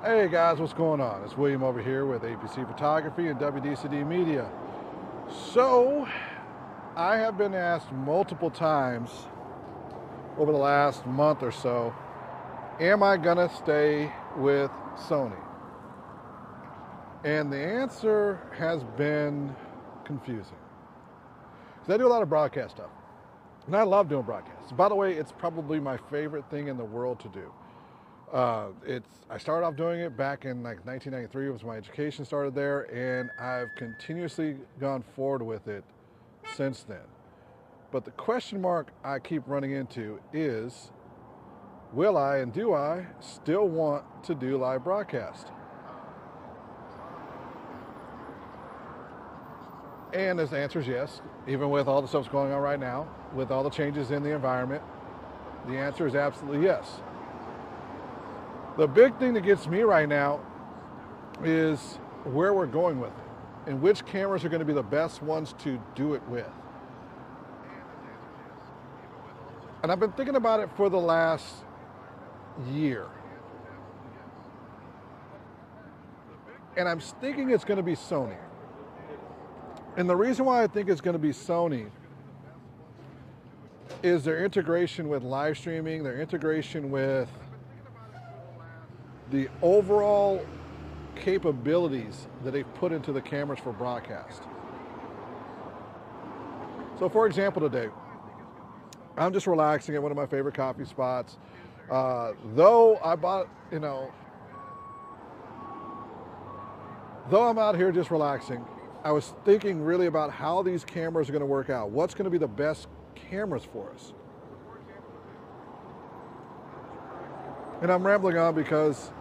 Hey guys, what's going on? It's William over here with A.P.C Photography and WDCD Media. So, I have been asked multiple times over the last month or so, am I gonna stay with Sony? And the answer has been confusing. Because I do a lot of broadcast stuff. And I love doing broadcasts. By the way, it's probably my favorite thing in the world to do. I started off doing it back in like 1993 was my education started there, and I've continuously gone forward with it since then. But the question mark I keep running into is, will I and do I still want to do live broadcast? And the answer is yes, even with all the stuff that's going on right now, with all the changes in the environment, the answer is absolutely yes. The big thing that gets me right now is where we're going with it and which cameras are going to be the best ones to do it with. And I've been thinking about it for the last year. And I'm thinking it's going to be Sony. And the reason why I think it's going to be Sony is their integration with live streaming, their integration with the overall capabilities that they've put into the cameras for broadcast. So for example today, I'm just relaxing at one of my favorite coffee spots. Though I'm out here just relaxing, I was thinking really about how these cameras are going to work out. What's going to be the best cameras for us? And I'm rambling on because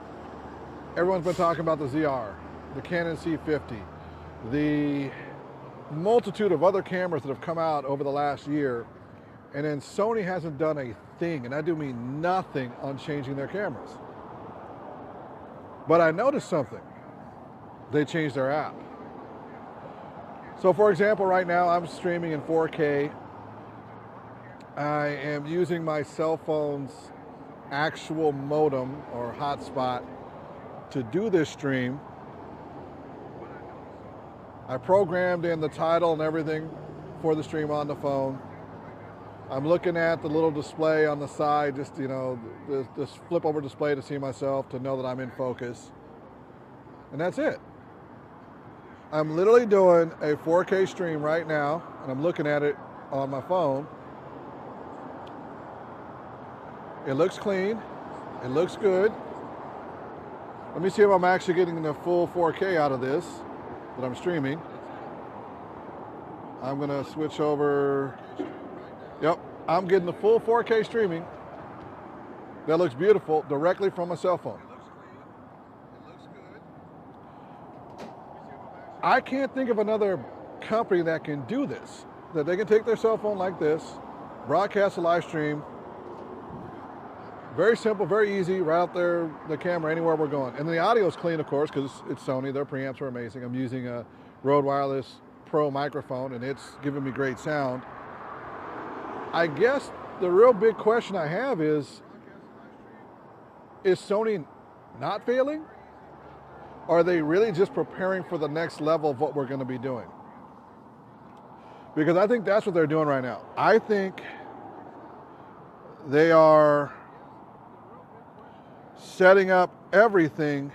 everyone's been talking about the ZR, the Canon C50, the multitude of other cameras that have come out over the last year, and then Sony hasn't done a thing, and I do mean nothing, on changing their cameras. But I noticed something. They changed their app. So for example, right now I'm streaming in 4K. I am using my cell phone's actual modem or hotspot to do this stream. I programmed in the title and everything for the stream on the phone. I'm looking at the little display on the side, just this flip over display to see myself, to know that I'm in focus. And that's it. I'm literally doing a 4K stream right now, and I'm looking at it on my phone. It looks clean, it looks good. Let me see if I'm actually getting the full 4K out of this that I'm streaming. I'm gonna switch over. Yep, I'm getting the full 4K streaming. That looks beautiful directly from my cell phone. I can't think of another company that can do this, that they can take their cell phone like this, broadcast a live stream. Very simple, very easy, right out there, the camera, anywhere we're going. And the audio is clean, of course, because it's Sony. Their preamps are amazing. I'm using a Rode Wireless Pro microphone, and it's giving me great sound. I guess the real big question I have is Sony not failing? Or are they really just preparing for the next level of what we're going to be doing? Because I think that's what they're doing right now. I think they are setting up everything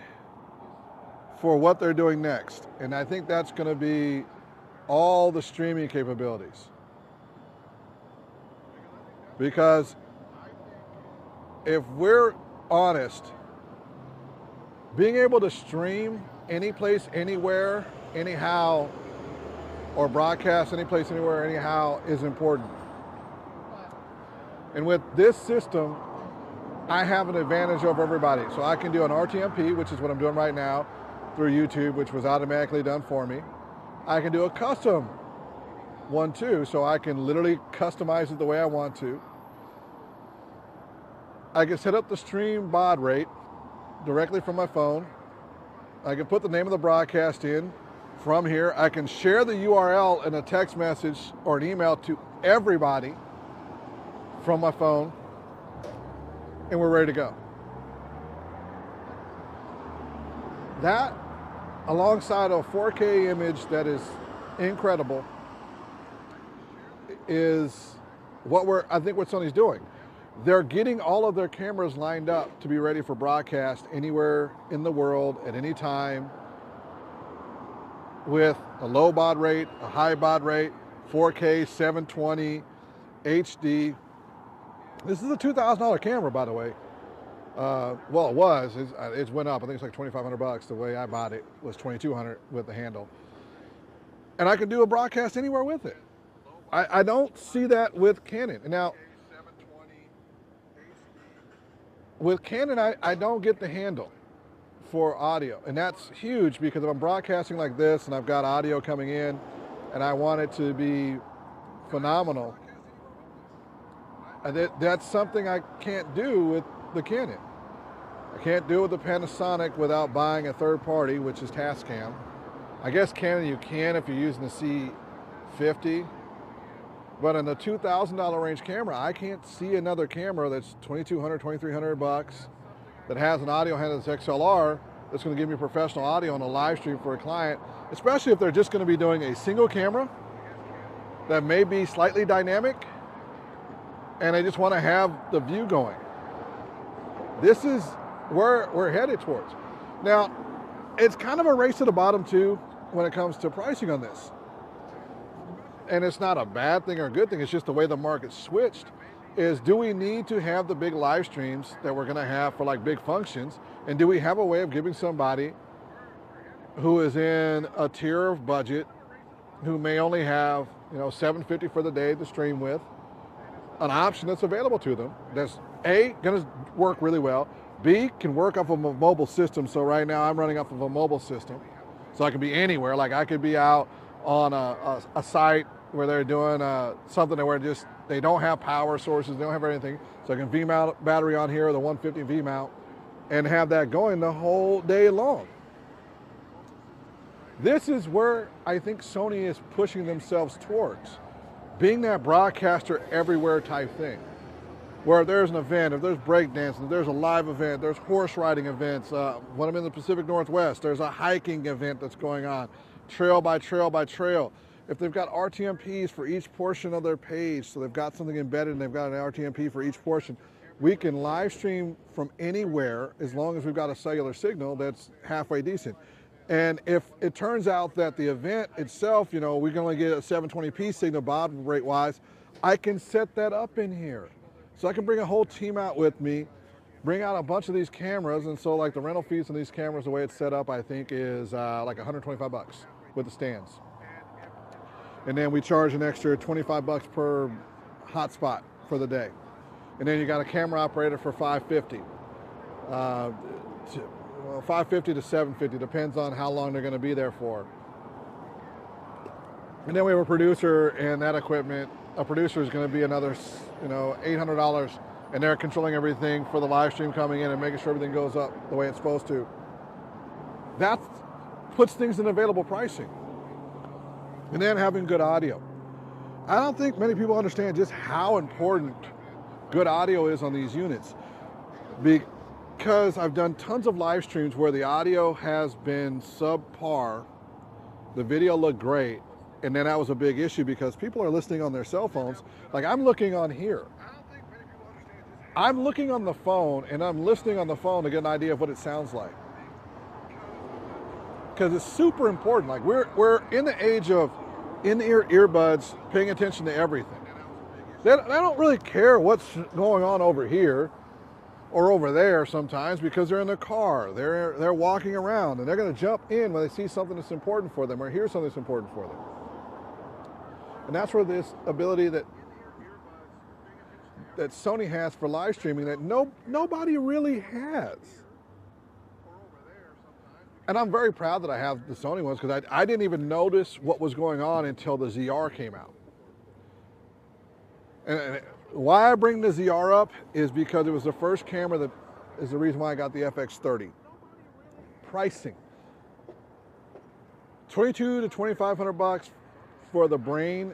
for what they're doing next. And I think that's going to be all the streaming capabilities. Because if we're honest, being able to stream any place, anywhere, anyhow, or broadcast any place, anywhere, anyhow is important. And with this system, I have an advantage over everybody. So I can do an RTMP, which is what I'm doing right now, through YouTube, which was automatically done for me. I can do a custom one too, so I can literally customize it the way I want to. I can set up the stream baud rate directly from my phone. I can put the name of the broadcast in from here. I can share the URL in a text message or an email to everybody from my phone, and we're ready to go. That, alongside a 4K image that is incredible, is I think what Sony's doing. They're getting all of their cameras lined up to be ready for broadcast anywhere in the world at any time, with a low baud rate, a high baud rate, 4K, 720, HD. This is a $2,000 camera, by the way. Well, it was. It's went up. I think it's like $2,500. The way I bought it was $2,200 with the handle. And I can do a broadcast anywhere with it. I don't see that with Canon. Now, with Canon, I don't get the handle for audio. And that's huge, because if I'm broadcasting like this and I've got audio coming in and I want it to be phenomenal, that's something I can't do with the Canon. I can't do it with the Panasonic without buying a third party, which is Tascam. I guess Canon you can if you're using the C50, but in the $2,000 range camera, I can't see another camera that's $2,200, $2,300 that has an audio handle that's XLR that's going to give me professional audio on a live stream for a client, especially if they're just going to be doing a single camera that may be slightly dynamic and I just want to have the view going. This is where we're headed towards. Now, it's kind of a race to the bottom too when it comes to pricing on this. And it's not a bad thing or a good thing, it's just the way the market switched. Is, do we need to have the big live streams that we're gonna have for like big functions? And do we have a way of giving somebody who is in a tier of budget, who may only have, $750 for the day to stream with, an option that's available to them that's A, gonna work really well, B, can work off of a mobile system. So right now I'm running off of a mobile system. So I can be anywhere. Like I could be out on a site where they're doing something where they don't have power sources, they don't have anything. So I can V-mount battery on here, the 150 V-mount, and have that going the whole day long. This is where I think Sony is pushing themselves towards, being that broadcaster everywhere type thing. Where there's an event, if there's breakdancing, if there's a live event, there's horse riding events. When I'm in the Pacific Northwest, there's a hiking event that's going on, trail by trail by trail. If they've got RTMPs for each portion of their page, so they've got something embedded and they've got an RTMP for each portion, we can live stream from anywhere as long as we've got a cellular signal that's halfway decent. And if it turns out that the event itself, we can only get a 720p signal baud rate wise, I can set that up in here. So I can bring a whole team out with me, bring out a bunch of these cameras, and so like the rental fees on these cameras, the way it's set up, I think is like $125 with the stands. And then we charge an extra $25 per hotspot for the day. And then you got a camera operator for $550. $550 to $750, depends on how long they're going to be there for. And then we have a producer and that equipment. A producer is going to be another, $800, and they're controlling everything for the live stream coming in and making sure everything goes up the way it's supposed to. That puts things in available pricing. And then having good audio. I don't think many people understand just how important good audio is on these units, because I've done tons of live streams where the audio has been subpar, the video looked great, and then that was a big issue because people are listening on their cell phones. Like I'm looking on here. I'm looking on the phone and I'm listening on the phone to get an idea of what it sounds like. Because it's super important. Like we're in the age of in-ear earbuds, paying attention to everything. They don't really care what's going on over here or over there sometimes, because they're in the car, they're walking around, and they're going to jump in when they see something that's important for them or hear something that's important for them. And that's where this ability that Sony has for live streaming that nobody really has. And I'm very proud that I have the Sony ones, because I didn't even notice what was going on until the ZR came out. And why I bring the ZR up is because it was the first camera that is the reason why I got the FX30. Pricing. $2,200 to $2,500 for the Brain,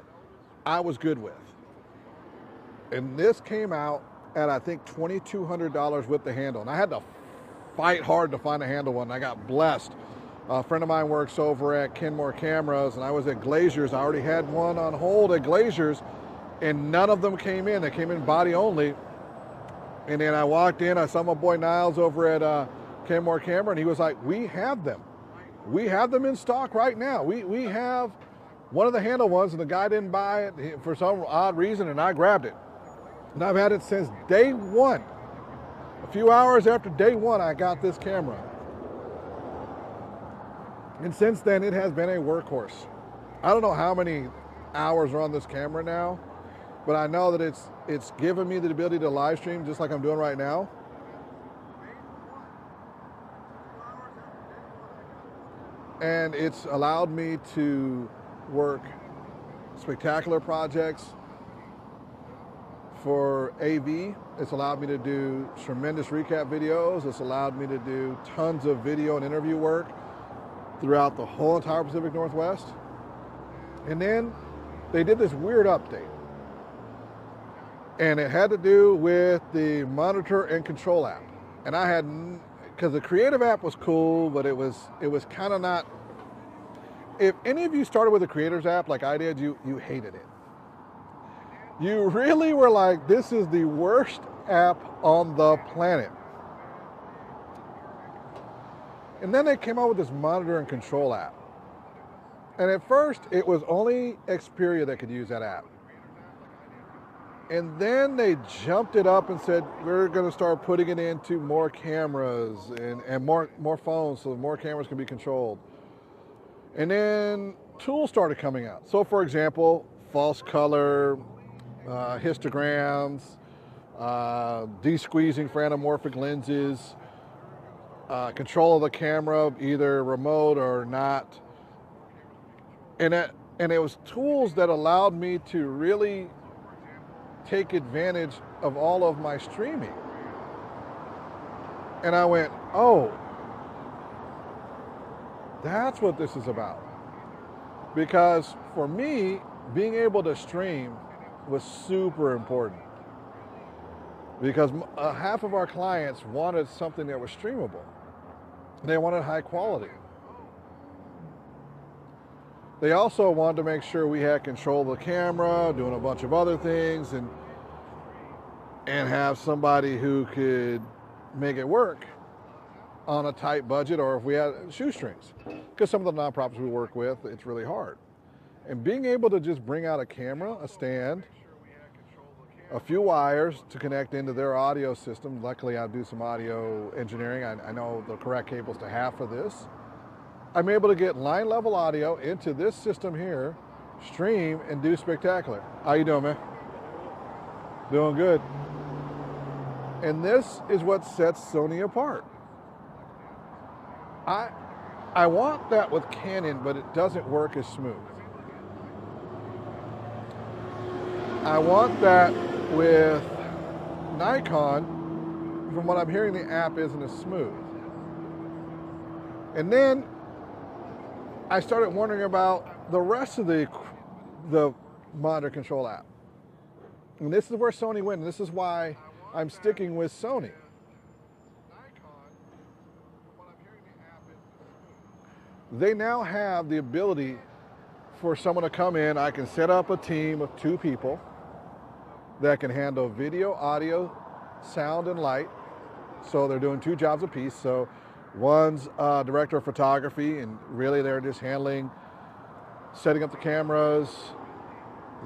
I was good with. And this came out at, I think, $2,200 with the handle. And I had to fight hard to find a handle one. I got blessed. A friend of mine works over at Kenmore Cameras, and I was at Glazier's. I already had one on hold at Glazier's, and none of them came in. They came in body only. And then I walked in, I saw my boy Niles over at Kenmore Camera, and he was like, we have them. We have them in stock right now. We have one of the handle ones, and the guy didn't buy it for some odd reason, and I grabbed it. And I've had it since day one. A few hours after day one, I got this camera. And since then, it has been a workhorse. I don't know how many hours are on this camera now, but I know that it's given me the ability to live stream just like I'm doing right now. And it's allowed me to work spectacular projects for AV. It's allowed me to do tremendous recap videos. It's allowed me to do tons of video and interview work throughout the whole entire Pacific Northwest. And then they did this weird update. And it had to do with the monitor and control app. And I had, because the creative app was cool, but it was kind of not. If any of you started with a creators app like I did, you hated it. You really were like, this is the worst app on the planet. And then they came out with this monitor and control app. And at first, it was only Xperia that could use that app. And then they jumped it up and said, we're going to start putting it into more cameras and more phones so more cameras can be controlled. And then tools started coming out. So for example, false color, histograms, de-squeezing for anamorphic lenses, control of the camera, either remote or not. And it was tools that allowed me to really take advantage of all of my streaming. And I went, oh, that's what this is about. Because for me, being able to stream was super important. Because half of our clients wanted something that was streamable. They wanted high quality. They also wanted to make sure we had control of the camera, doing a bunch of other things, and have somebody who could make it work on a tight budget, or if we had shoestrings. Because some of the nonprofits we work with, it's really hard. And being able to just bring out a camera, a stand, a few wires to connect into their audio system. Luckily, I do some audio engineering. I know the correct cables to have for this. I'm able to get line level audio into this system here, stream, and do spectacular. How you doing, man? Doing good. And this is what sets Sony apart. I want that with Canon, but it doesn't work as smooth. I want that with Nikon. From what I'm hearing, the app isn't as smooth. And then I started wondering about the rest of the monitor control app. And this is where Sony went, and this is why I'm sticking with Sony. They now have the ability for someone to come in. I can set up a team of 2 people that can handle video, audio, sound, and light. So they're doing 2 jobs apiece. So one's director of photography, and really they're just handling setting up the cameras.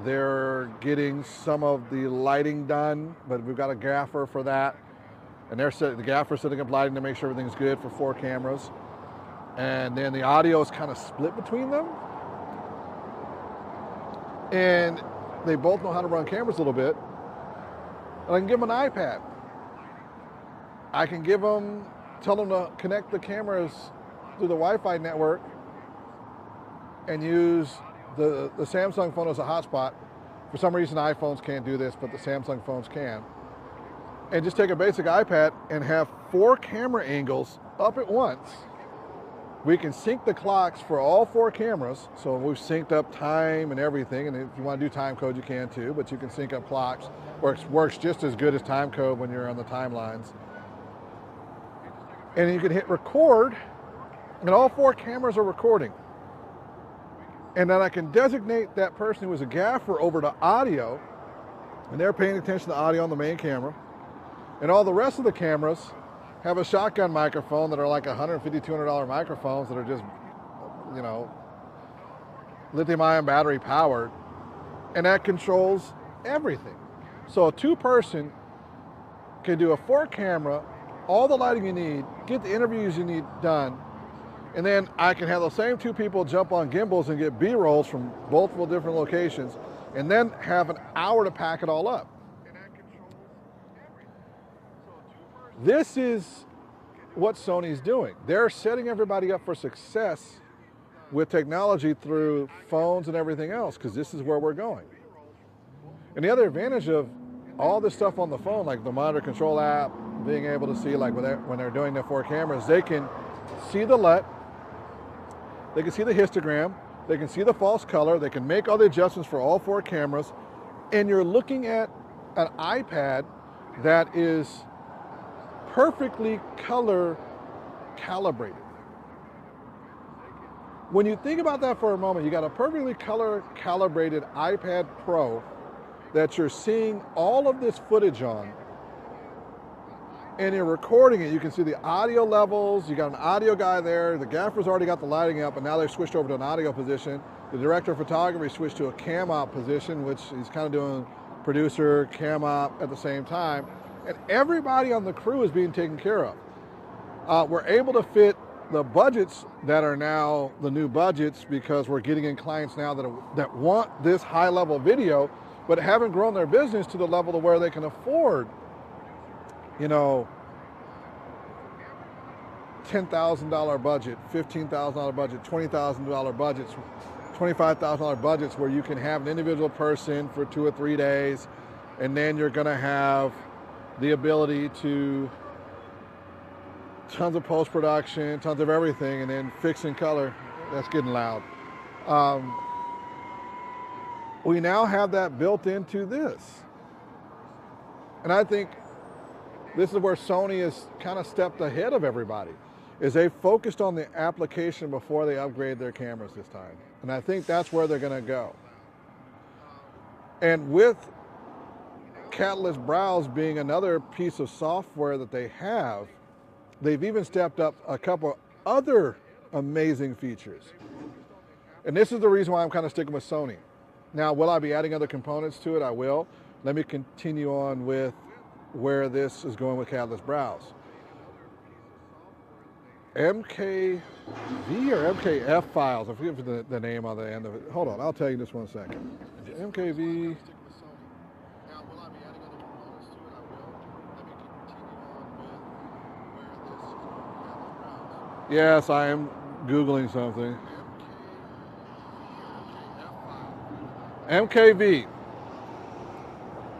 They're getting some of the lighting done, but we've got a gaffer for that. And the gaffer's setting up lighting to make sure everything's good for 4 cameras. And then the audio is kind of split between them. And they both know how to run cameras a little bit. And I can give them an iPad. I can tell them to connect the cameras through the Wi-Fi network and use the Samsung phone as a hotspot. For some reason, iPhones can't do this, but the Samsung phones can. And just take a basic iPad and have 4 camera angles up at once. We can sync the clocks for all 4 cameras. So we've synced up time and everything. And if you want to do time code, you can too, but you can sync up clocks. Works just as good as time code when you're on the timelines. And you can hit record, and all 4 cameras are recording. And then I can designate that person who is a gaffer over to audio, and they're paying attention to audio on the main camera. And all the rest of the cameras have a shotgun microphone that are like $150, $200 microphones that are just, you know, lithium-ion battery powered, and that controls everything. So a 2-person can do a 4-camera, all the lighting you need, get the interviews you need done, and then I can have those same 2 people jump on gimbals and get B-rolls from multiple different locations, and then have an hour to pack it all up. This is what Sony's doing. They're setting everybody up for success with technology through phones and everything else, because this is where we're going. And the other advantage of all this stuff on the phone, like the monitor control app, being able to see, like when they're doing their 4 cameras, they can see the LUT, they can see the histogram, they can see the false color, they can make all the adjustments for all 4 cameras, and you're looking at an iPad that is perfectly color calibrated. When you think about that for a moment, you got a perfectly color calibrated iPad Pro that you're seeing all of this footage on, and you're recording it. You can see the audio levels. You got an audio guy there. The gaffer's already got the lighting up, and now they've switched over to an audio position. The director of photography switched to a cam op position, which he's kind of doing producer, cam op at the same time. And everybody on the crew is being taken care of. We're able to fit the budgets that are now the new budgets, because we're getting in clients now that want this high level video, but haven't grown their business to the level to where they can afford, you know, $10,000 budget, $15,000 budget, $20,000 budgets, $25,000 budgets, where you can have an individual person for 2 or 3 days, and then you're going to have the ability to tons of post-production, tons of everything, and then fixing color. That's getting loud. We now have that built into this. And I think this is where Sony has kind of stepped ahead of everybody, is they focused on the application before they upgrade their cameras this time. And I think that's where they're going to go. And with Catalyst Browse being another piece of software that they have, they've even stepped up a couple other amazing features. And this is the reason why I'm kind of sticking with Sony. Now, will I be adding other components to it? I will. Let me continue on with where this is going with Catalyst Browse. MKV or MKF files, I forget the name on the end of it. Hold on, I'll tell you just 1 second. MKV. Yes, I am Googling something. MKV.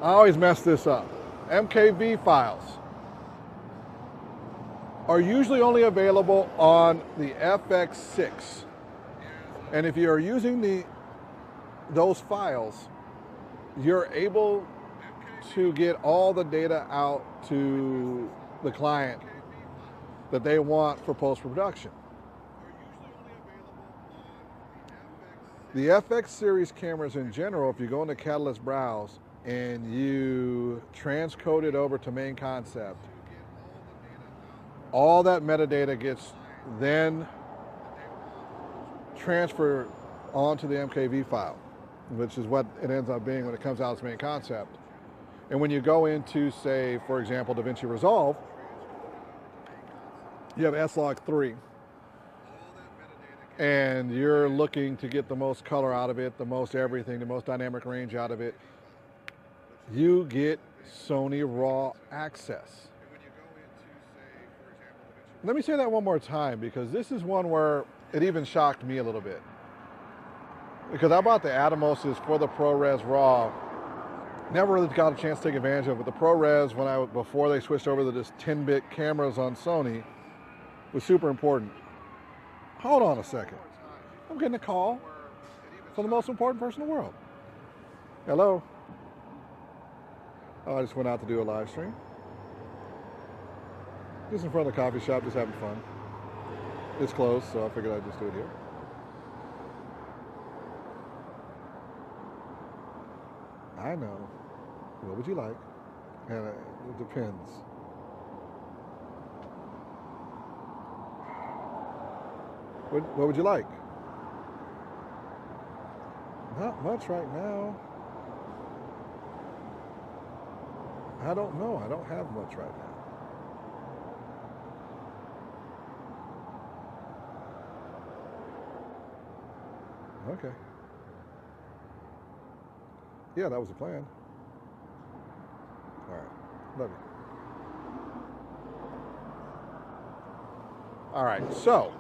I always mess this up. MKV files are usually only available on the FX6. And if you are using those files, you're able to get all the data out to the client that they want for post-production. The FX series cameras in general, if you go into Catalyst Browse and you transcode it over to main concept, all that metadata gets then transferred onto the MKV file, which is what it ends up being when it comes out as main concept. And when you go into, say, for example, DaVinci Resolve, you have S-Log 3, and you're looking to get the most color out of it, the most everything, the most dynamic range out of it. You get Sony RAW access. Let me say that one more time, because this is one where it even shocked me a little bit. Because I bought the Atomoses for the ProRes RAW. Never really got a chance to take advantage of it. But the ProRes, before they switched over to this 10-bit cameras on Sony, was super important. Hold on a second. I'm getting a call from the most important person in the world. Hello? Oh, I just went out to do a live stream. Just in front of the coffee shop, just having fun. It's closed, so I figured I'd just do it here. I know. What would you like? And it depends. What would you like? Not much right now. I don't know. I don't have much right now. Okay. Yeah, that was the plan. All right. Love you. All right. So,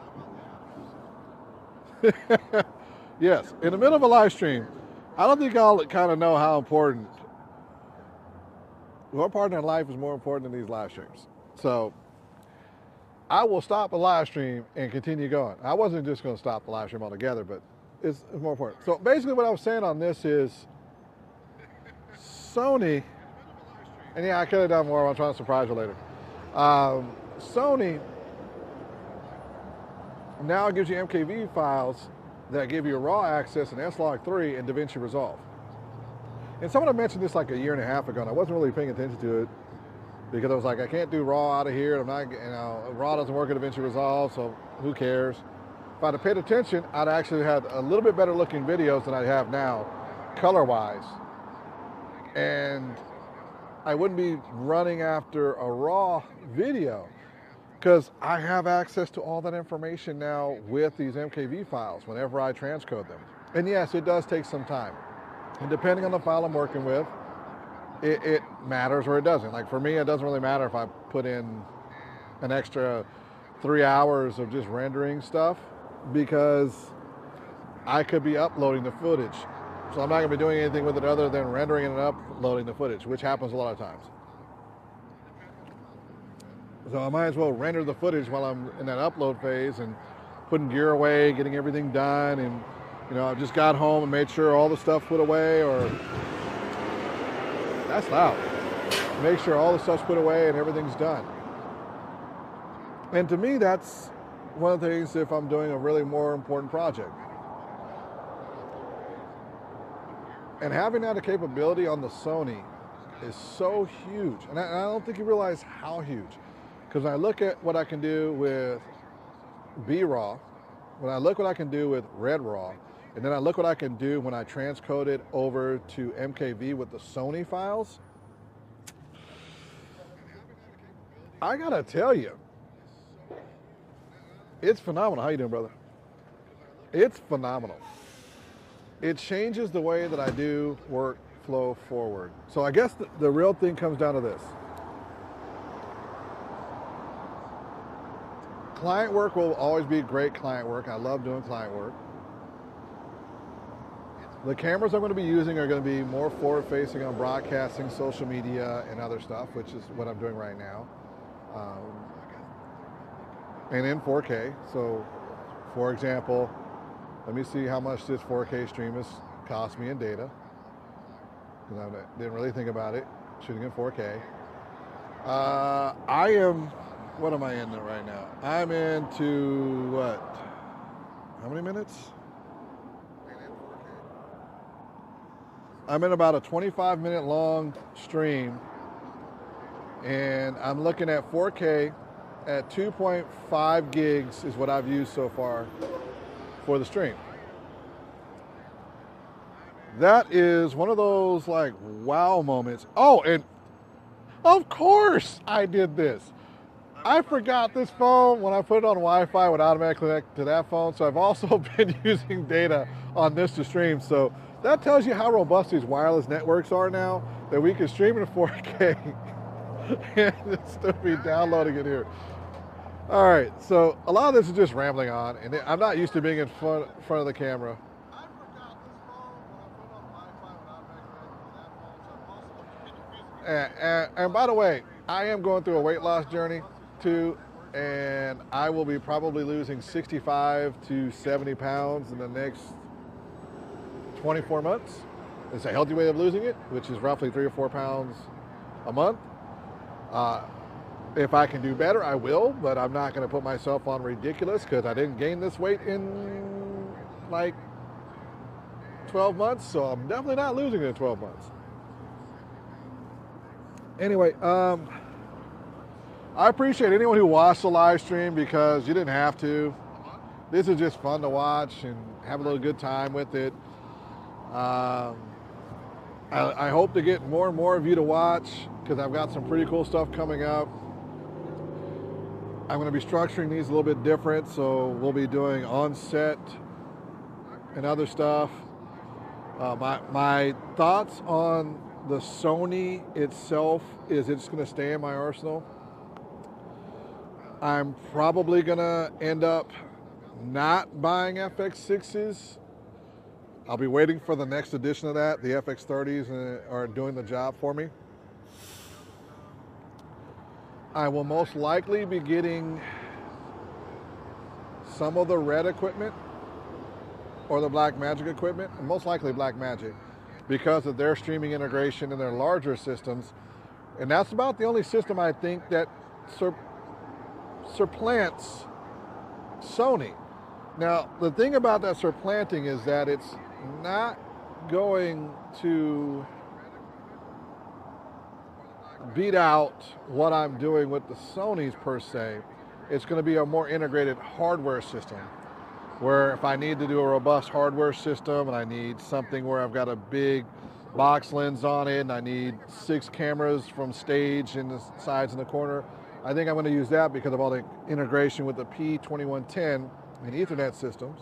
yes, in the middle of a live stream, I don't think y'all kind of know how important. Your partner in life is more important than these live streams. So, I will stop a live stream and continue going. I wasn't just going to stop the live stream altogether, but it's more important. So basically what I was saying on this is Sony, and yeah, I could have done more. I'm trying to surprise you later. Sony now gives you MKV files that give you raw access in S-Log3 and DaVinci Resolve. And someone had mentioned this like a year and a half ago, and I wasn't really paying attention to it because I was like, I can't do raw out of here. I'm not, raw doesn't work in DaVinci Resolve, so who cares? If I'd have paid attention, I'd actually had a little bit better looking videos than I have now, color-wise. And I wouldn't be running after a raw video because I have access to all that information now with these MKV files whenever I transcode them. And yes, it does take some time. And depending on the file I'm working with, it matters or it doesn't. Like for me, it doesn't really matter if I put in an extra 3 hours of just rendering stuff because I could be uploading the footage. So I'm not gonna be doing anything with it other than rendering and uploading the footage, which happens a lot of times. So I might as well render the footage while I'm in that upload phase and putting gear away, getting everything done, and I just got home and made sure all the stuff put away, or that's loud. Make sure all the stuff's put away and everything's done. And to me, that's one of the things if I'm doing a really more important project. And having that capability on the Sony is so huge. And I don't think you realize how huge. Because when I look at what I can do with B-RAW, when I look what I can do with Red RAW, and then I look what I can do when I transcode it over to MKV with the Sony files, I gotta tell you, it's phenomenal. How you doing, brother? It's phenomenal. It changes the way that I do workflow forward. So I guess the real thing comes down to this. Client work will always be great client work. I love doing client work. The cameras I'm going to be using are going to be more forward-facing on broadcasting, social media, and other stuff, which is what I'm doing right now. And in 4K. So, for example, let me see how much this 4K stream has cost me in data, because I didn't really think about it, shooting in 4K. What am I in right now? I'm into what? How many minutes? I'm in about a 25-minute long stream, and I'm looking at 4K at 2.5 gigs is what I've used so far for the stream. That is one of those like wow moments. Oh, and of course I did this. I forgot this phone when I put it on Wi-Fi would automatically connect to that phone. So I've also been using data on this to stream. So that tells you how robust these wireless networks are now, that we can stream in 4K and still be downloading it here. All right, so a lot of this is just rambling on, and I'm not used to being in front of the camera. And by the way, I am going through a weight loss journey too, and I will be probably losing 65 to 70 pounds in the next 24 months. It's a healthy way of losing it, which is roughly 3 or 4 pounds a month. If I can do better, I will, but I'm not going to put myself on ridiculous because I didn't gain this weight in like 12 months, so I'm definitely not losing it in 12 months. Anyway, I appreciate anyone who watched the live stream because you didn't have to. This is just fun to watch and have a little good time with it. I hope to get more and more of you to watch because I've got some pretty cool stuff coming up. I'm going to be structuring these a little bit different, so we'll be doing on-set and other stuff. My thoughts on the Sony itself is it's going to stay in my arsenal. I'm probably going to end up not buying FX6s. I'll be waiting for the next edition of that. The FX30s are doing the job for me. I will most likely be getting some of the Red equipment or the Blackmagic equipment, most likely Blackmagic, because of their streaming integration and their larger systems. And that's about the only system I think that supplants Sony. Now, the thing about that supplanting is that it's not going to beat out what I'm doing with the Sonys per se. It's going to be a more integrated hardware system where if I need to do a robust hardware system and I need something where I've got a big box lens on it and I need 6 cameras from stage in the sides and the corner, I think I'm going to use that because of all the integration with the P2110 and Ethernet systems.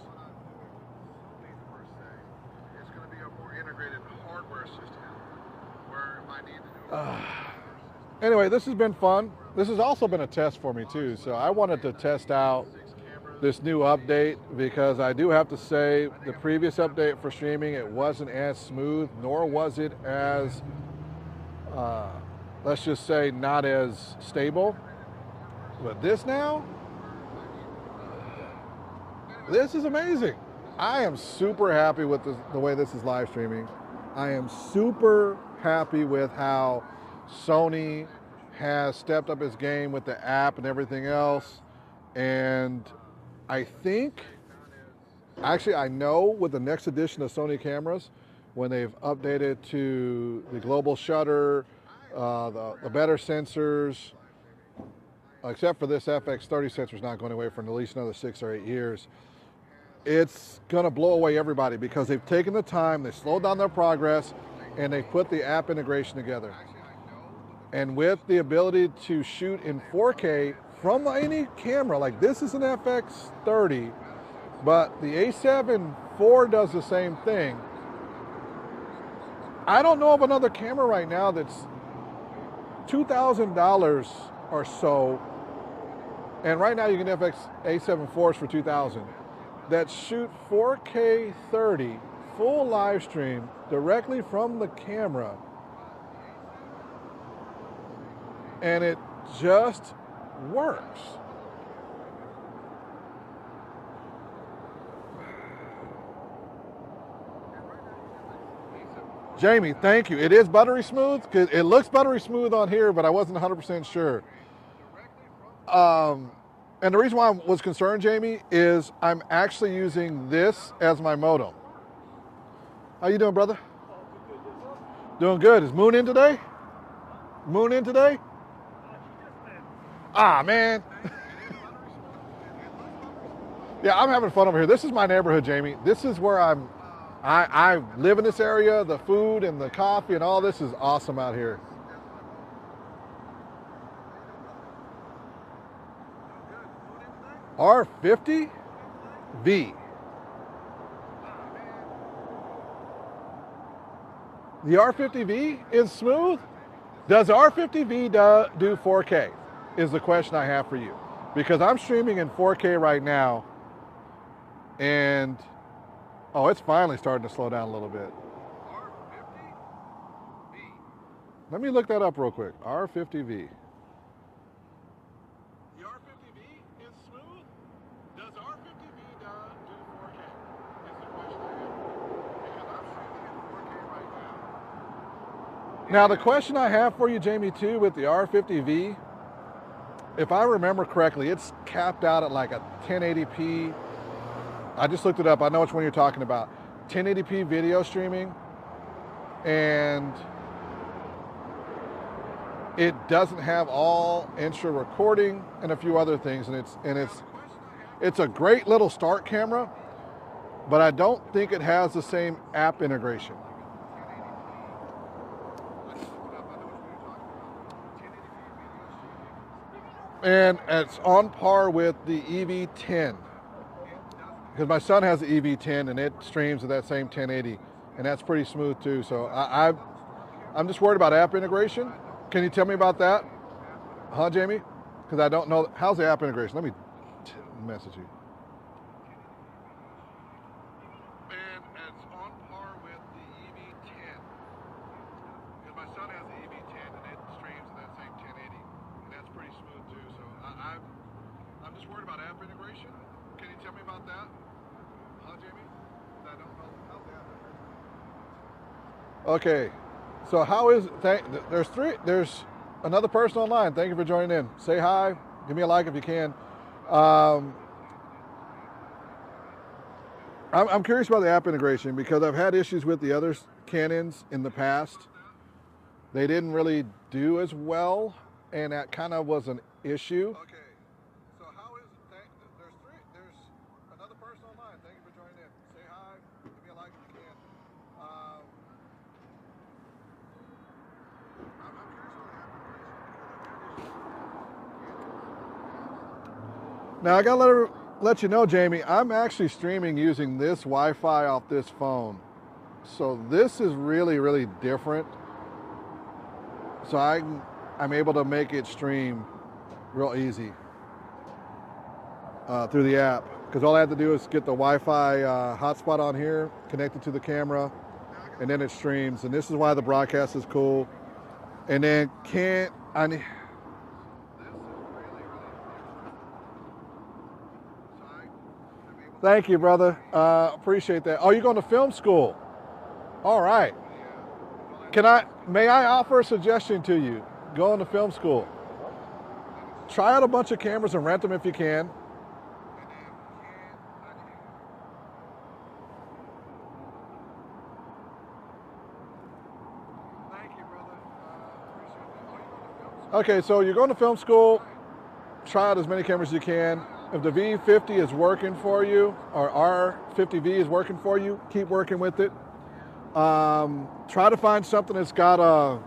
It's going to be a more integrated hardware system where if I need to do Anyway, this has been fun. This has also been a test for me too. So I wanted to test out this new update because I do have to say the previous update for streaming, it wasn't as smooth, nor was it as, let's just say, not as stable. But this now, this is amazing. I am super happy with the way this is live streaming. I am super happy with how Sony has stepped up its game with the app and everything else. And I think, actually I know with the next edition of Sony cameras, when they've updated to the global shutter, the better sensors, except for this FX30 sensor is not going away for at least another 6 or 8 years, it's going to blow away everybody because they've taken the time, they slowed down their progress, and they put the app integration together. And with the ability to shoot in 4K from any camera, like this is an FX30, but the A7 IV does the same thing. I don't know of another camera right now that's $2,000 or so, and right now you can FX A7 IVs for $2,000 that shoot 4K 30 full live stream directly from the camera, and it just works. Jamie, thank you. It is buttery smooth. It looks buttery smooth on here, but I wasn't 100% sure. And the reason why I was concerned, Jamie, is I'm actually using this as my modem. How you doing, brother? Doing good. Is Moon in today? Moon in today? Ah, man. Yeah, I'm having fun over here. This is my neighborhood, Jamie. This is where I live in this area. The food and the coffee and all this is awesome out here. R50V. The R50V is smooth. Does R50V do 4K? Is the question I have for you. Because I'm streaming in 4K right now, and oh, it's finally starting to slow down a little bit. Let me look that up real quick. R50V. The R50V is smooth. Does R50V do 4K? Is the question I have. Because I'm streaming in 4K right now. Now the question I have for you, Jamie, too, with the R50V if I remember correctly, it's capped out at like a 1080p. I just looked it up. I know which one you're talking about. 1080p video streaming, and it doesn't have all intra recording and a few other things, and it's a great little start camera, but I don't think it has the same app integration. And it's on par with the EV10, because my son has the EV10 and it streams at that same 1080, and that's pretty smooth too. So I'm just worried about app integration. Can you tell me about that? Huh, Jamie? Because I don't know. How's the app integration? Let me message you. And it's on par with the EV10. Because my son has the EV10 and it streams at that same 1080. And that's pretty smooth too. So I'm just worried about app integration. Can you tell me about that? Huh, Jamie? I don't know. How's the app integration? Okay. So how is there's another person online. Thank you for joining in. Say hi. Give me a like if you can. I'm curious about the app integration because I've had issues with the other Canons in the past. They didn't really do as well, and that kind of was an issue. Okay. So how is there's another person online. Thank you for joining in. Say hi. Give me a like if you can. Now I gotta let you know, Jamie, I'm actually streaming using this Wi-Fi off this phone. So this is really, really different. So I'm able to make it stream real easy through the app. Because all I have to do is get the Wi-Fi hotspot on here, connect it to the camera, and then it streams. And this is why the broadcast is cool. And then Thank you, brother. Appreciate that. Oh, you're going to film school? All right. May I offer a suggestion to you? Going to film school. Try out a bunch of cameras and rent them if you can. Thank you, brother. Okay, so you're going to film school. Try out as many cameras as you can. If the V50 is working for you, or R50V is working for you, keep working with it. Try to find something that's got a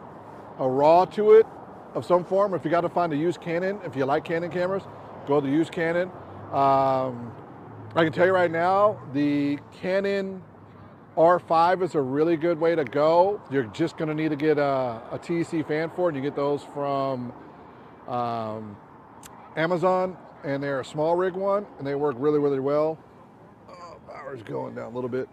RAW to it of some form. If you got to find a used Canon, if you like Canon cameras, go to used Canon. I can tell you right now, the Canon R5 is a really good way to go. You're just going to need to get a TEC fan for it, and you get those from Amazon, and they're a small rig one, and they work really, really well. Oh, power's going down a little bit.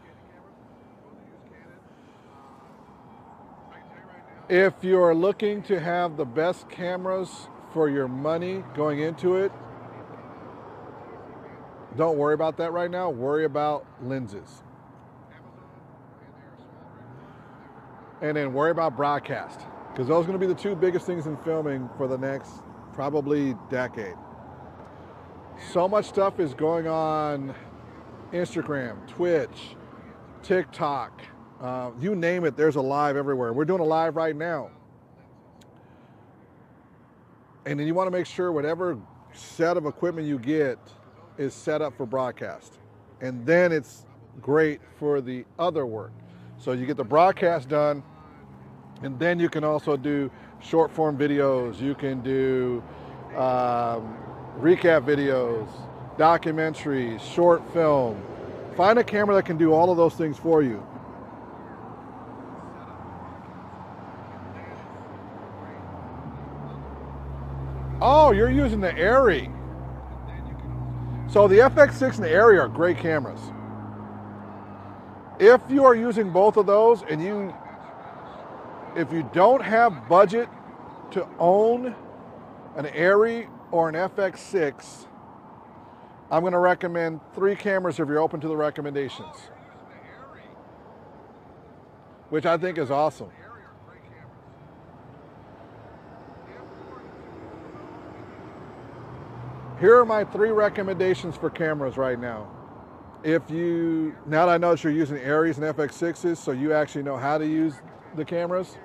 If you're looking to have the best cameras for your money going into it, don't worry about that right now. Worry about lenses. And then worry about broadcast, because those are going to be the two biggest things in filming for the next probably decade. So much stuff is going on Instagram, Twitch, TikTok, you name it, there's a live everywhere. We're doing a live right now. And then you want to make sure whatever set of equipment you get is set up for broadcast. And then it's great for the other work. So you get the broadcast done, and then you can also do short form videos. You can do recap videos, documentaries, short film. Find a camera that can do all of those things for you. Oh, you're using the Airy. So the FX6 and the Airy are great cameras. If you are using both of those, and if you don't have budget to own an Airy or an FX6, I'm going to recommend 3 cameras if you're open to the recommendations, which I think is awesome. Here are my 3 recommendations for cameras right now. Now that I know that you're using Aries and FX6s, so you actually know how to use the cameras.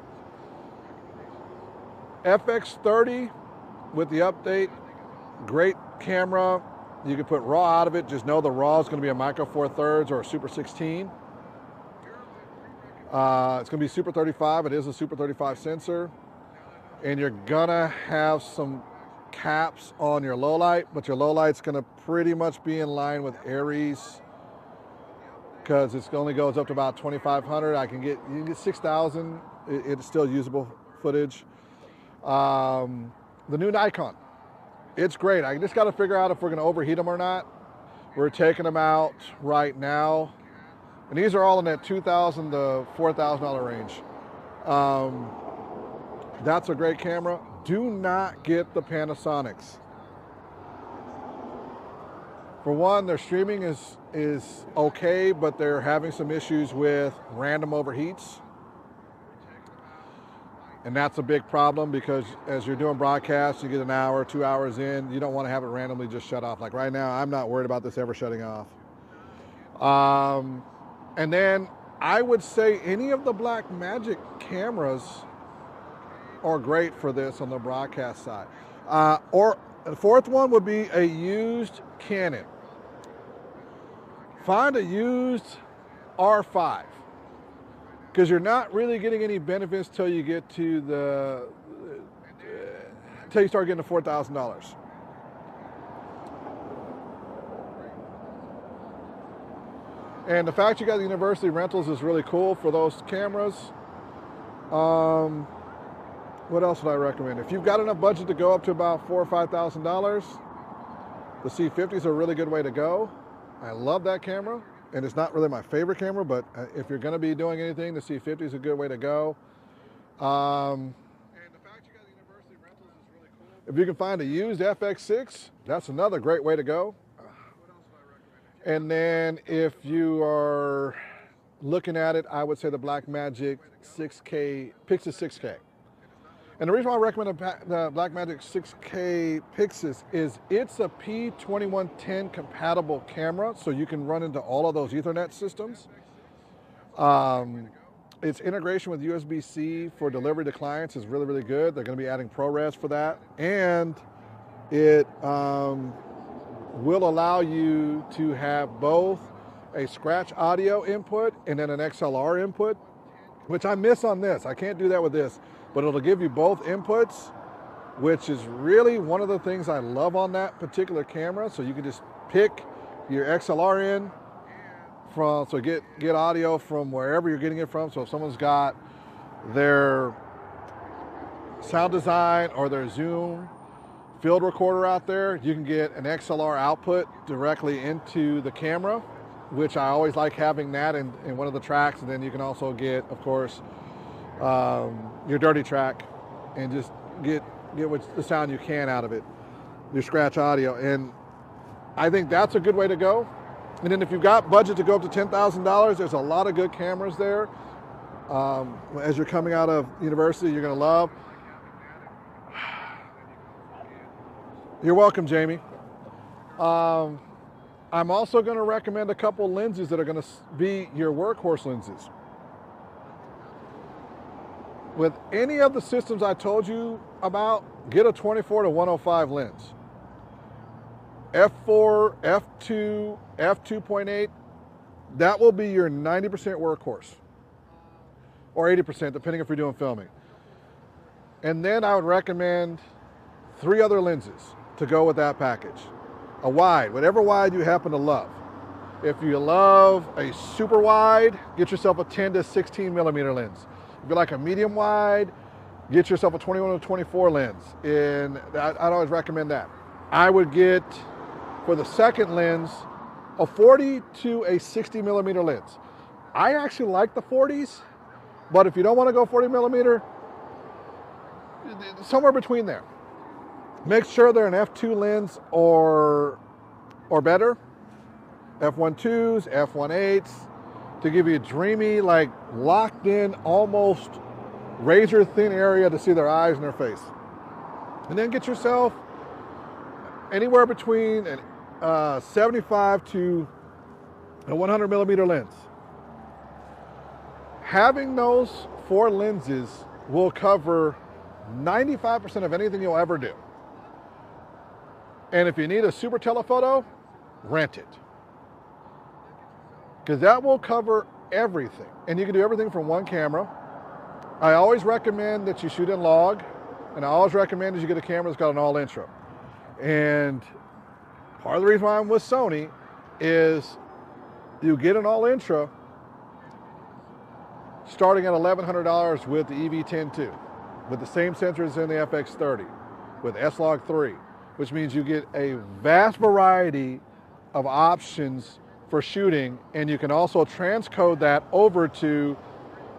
FX30 with the update, great camera. You can put RAW out of it. Just know the RAW is going to be a micro 4/3 or a Super 16. It's going to be Super 35. It is a Super 35 sensor. And you're going to have some caps on your low light, but your low light's going to pretty much be in line with Aries because it only goes up to about 2,500. You can get 6,000. It's still usable footage. The new Nikon, it's great. I just got to figure out if we're going to overheat them or not. We're taking them out right now, and these are all in that $2,000 to $4,000 range. That's a great camera. Do not get the Panasonics. For one, their streaming is okay, but they're having some issues with random overheats. And that's a big problem because as you're doing broadcasts, you get an hour, 2 hours in, you don't want to have it randomly just shut off. Like right now, I'm not worried about this ever shutting off. And then I would say any of the Blackmagic cameras are great for this on the broadcast side. Or the 4th one would be a used Canon. Find a used R5. Because you're not really getting any benefits till you get to till you start getting to $4,000. And the fact you got the university rentals is really cool for those cameras. What else would I recommend? If you've got enough budget to go up to about $4,000 or $5,000, the C50 is a really good way to go. I love that camera. And it's not really my favorite camera, but if you're going to be doing anything, the C50 is a good way to go. And the fact you got the university rentals is really cool. If you can find a used FX6, that's another great way to go. What else would I recommend? And then if you are looking at it, I would say the Blackmagic 6K, Pixis 6K. And the reason why I recommend the Blackmagic 6K Pixis is it's a P2110 compatible camera, so you can run into all of those Ethernet systems. Its integration with USB-C for delivery to clients is really, really good. They're going to be adding ProRes for that. And it will allow you to have both a scratch audio input and then an XLR input, which I miss on this. I can't do that with this. But it'll give you both inputs, which is really one of the things I love on that particular camera. So you can just pick your XLR in from, so get audio from wherever you're getting it from. So if someone's got their sound design or their Zoom field recorder out there, you can get an XLR output directly into the camera, which I always like having that in one of the tracks. And then you can also get, of course, your dirty track and just get what the sound you can out of it, your scratch audio. And I think that's a good way to go. And then if you've got budget to go up to $10,000, there's a lot of good cameras there. As you're coming out of university, you're going to love. You're welcome, Jamie. I'm also going to recommend a couple lenses that are going to be your workhorse lenses. With any of the systems I told you about, get a 24 to 105 lens. F4, F2, F2.8, that will be your 90% workhorse. Or 80%, depending if you're doing filming. And then I would recommend 3 other lenses to go with that package. A wide, whatever wide you happen to love. If you love a super wide, get yourself a 10 to 16 millimeter lens. If you like a medium wide, get yourself a 21 to 24 lens. And I'd always recommend that. I would get, for the second lens, a 40 to a 60 millimeter lens. I actually like the 40s, but if you don't want to go 40 millimeter, somewhere between there. Make sure they're an f2 lens or better. f1.2s, f1.8s, to give you a dreamy, like locked in, almost razor thin area to see their eyes and their face. And then get yourself anywhere between a 75 to a 100 millimeter lens. Having those 4 lenses will cover 95% of anything you'll ever do. And if you need a super telephoto, rent it. Because that will cover everything. And you can do everything from one camera. I always recommend that you shoot in log, and I always recommend that you get a camera that's got an all intro. And part of the reason why I'm with Sony is you get an all intro starting at $1,100 with the EV10 II, with the same sensors in the FX30, with S-Log 3, which means you get a vast variety of options for shooting, and you can also transcode that over to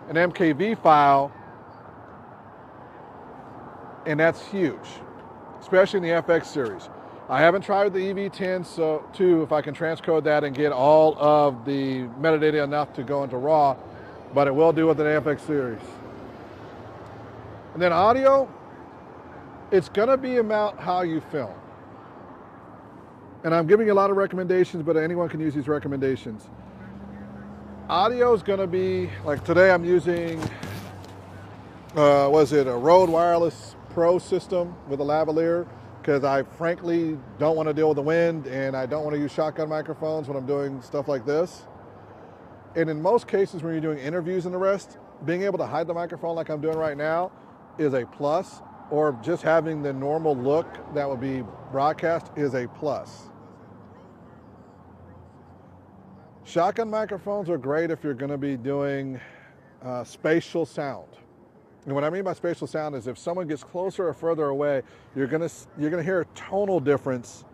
an MKV file, and that's huge, especially in the FX series. I haven't tried the EV10 II if I can transcode that and get all of the metadata enough to go into RAW, but it will do with an FX series. And then audio, it's gonna be about how you film. And I'm giving you a lot of recommendations, but anyone can use these recommendations. Audio is gonna be, like today I'm using, a Rode Wireless Pro system with a lavalier, because I frankly don't want to deal with the wind and I don't want to use shotgun microphones when I'm doing stuff like this. And in most cases when you're doing interviews and the rest, being able to hide the microphone like I'm doing right now is a plus, or just having the normal look that would be broadcast is a plus. Shotgun microphones are great if you're going to be doing spatial sound. And what I mean by spatial sound is if someone gets closer or further away, you're gonna hear a tonal difference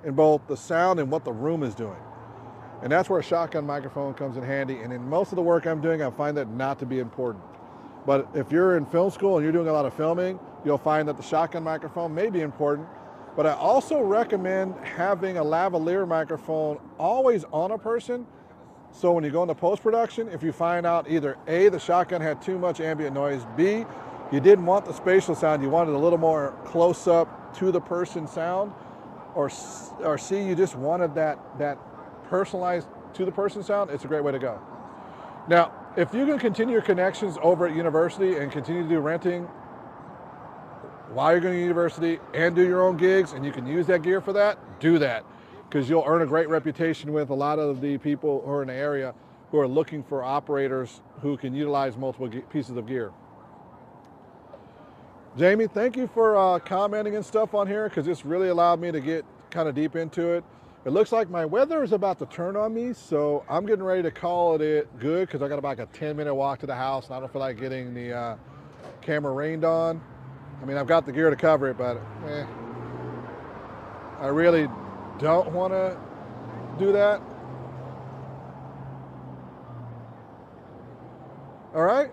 in both the sound and what the room is doing. And that's where a shotgun microphone comes in handy. And in most of the work I'm doing, I find that not to be important. But if you're in film school and you're doing a lot of filming, you'll find that the shotgun microphone may be important. But I also recommend having a lavalier microphone always on a person. So when you go into post-production, if you find out either A, the shotgun had too much ambient noise, B, you didn't want the spatial sound, you wanted a little more close-up to the person sound, or C, you just wanted that personalized to the person sound, it's a great way to go. Now, if you can continue your connections over at university and continue to do renting while you're going to university and do your own gigs, and you can use that gear for that, do that. Because you'll earn a great reputation with a lot of the people who are in the area who are looking for operators who can utilize multiple pieces of gear. Jamie, thank you for commenting and stuff on here, because this really allowed me to get kind of deep into it. It looks like my weather is about to turn on me, so I'm getting ready to call it good, because I got about a 10-minute walk to the house, and I don't feel like getting the camera rained on. I mean, I've got the gear to cover it, but I really don't want to do that. All right.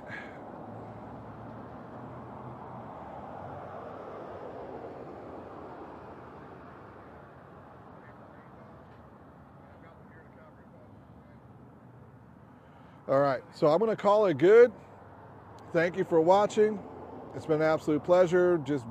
All right, so I'm going to call it good. Thank you for watching. It's been an absolute pleasure. Just